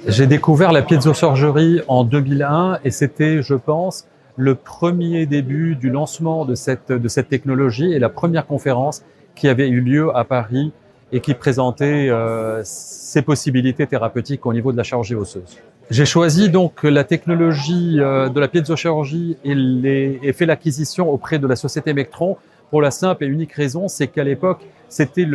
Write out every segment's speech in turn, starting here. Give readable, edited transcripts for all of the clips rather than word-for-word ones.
J'ai découvert la piézochirurgie en 2001 et c'était, je pense, le premier début du lancement de cette technologie et la première conférence qui avait eu lieu à Paris et qui présentait ces possibilités thérapeutiques au niveau de la chirurgie osseuse. J'ai choisi donc la technologie de la piézochirurgie et fait l'acquisition auprès de la société Mectron pour la simple et unique raison, c'est qu'à l'époque, c'était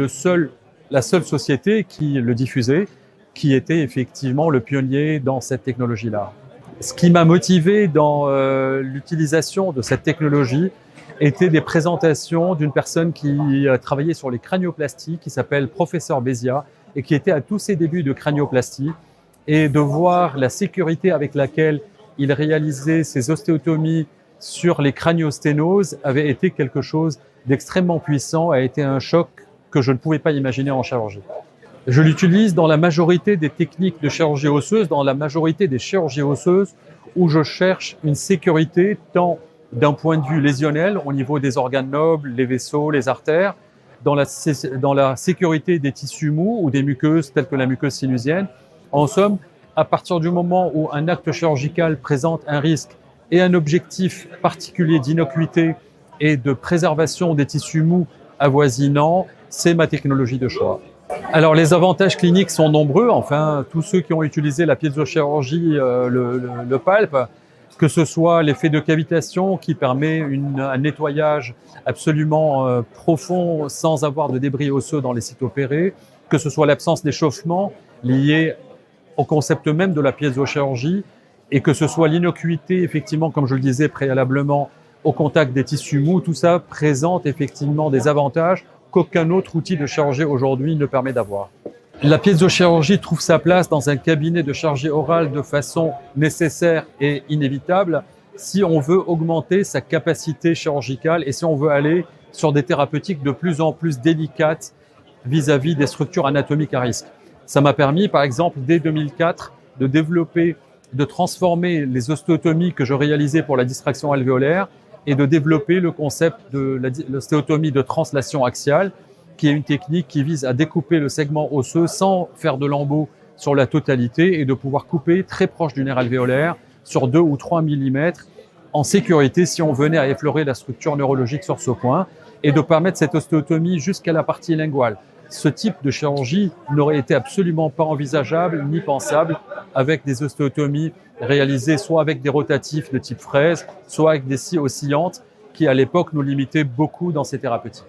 la seule société qui le diffusait, qui était effectivement le pionnier dans cette technologie-là. Ce qui m'a motivé dans l'utilisation de cette technologie était des présentations d'une personne qui travaillait sur les cranioplasties, qui s'appelle Professeur Bézia, et qui était à tous ses débuts de cranioplastie, et de voir la sécurité avec laquelle il réalisait ses ostéotomies sur les craniosténoses avait été quelque chose d'extrêmement puissant, a été un choc que je ne pouvais pas imaginer en chirurgie. Je l'utilise dans la majorité des techniques de chirurgie osseuse, dans la majorité des chirurgies osseuses où je cherche une sécurité tant d'un point de vue lésionnel au niveau des organes nobles, les vaisseaux, les artères, dans la sécurité des tissus mous ou des muqueuses telles que la muqueuse sinusienne. En somme, à partir du moment où un acte chirurgical présente un risque et un objectif particulier d'innocuité et de préservation des tissus mous avoisinants, c'est ma technologie de choix. Alors les avantages cliniques sont nombreux, enfin tous ceux qui ont utilisé la piézochirurgie le palpent, que ce soit l'effet de cavitation qui permet un nettoyage absolument profond sans avoir de débris osseux dans les sites opérés, que ce soit l'absence d'échauffement lié au concept même de la piézochirurgie et que ce soit l'innocuité, effectivement, comme je le disais préalablement, au contact des tissus mous, tout ça présente effectivement des avantages qu'aucun autre outil de chirurgie aujourd'hui ne permet d'avoir. La piézochirurgie trouve sa place dans un cabinet de chirurgie orale de façon nécessaire et inévitable si on veut augmenter sa capacité chirurgicale et si on veut aller sur des thérapeutiques de plus en plus délicates vis-à-vis des structures anatomiques à risque. Ça m'a permis, par exemple, dès 2004, de transformer les ostéotomies que je réalisais pour la distraction alvéolaire et de développer le concept de l'ostéotomie de translation axiale, qui est une technique qui vise à découper le segment osseux sans faire de lambeaux sur la totalité et de pouvoir couper très proche du nerf alvéolaire sur 2 ou 3 mm en sécurité si on venait à effleurer la structure neurologique sur ce point et de permettre cette ostéotomie jusqu'à la partie linguale. Ce type de chirurgie n'aurait été absolument pas envisageable ni pensable avec des ostéotomies réalisées soit avec des rotatifs de type fraise, soit avec des scies oscillantes qui à l'époque nous limitaient beaucoup dans ces thérapeutiques.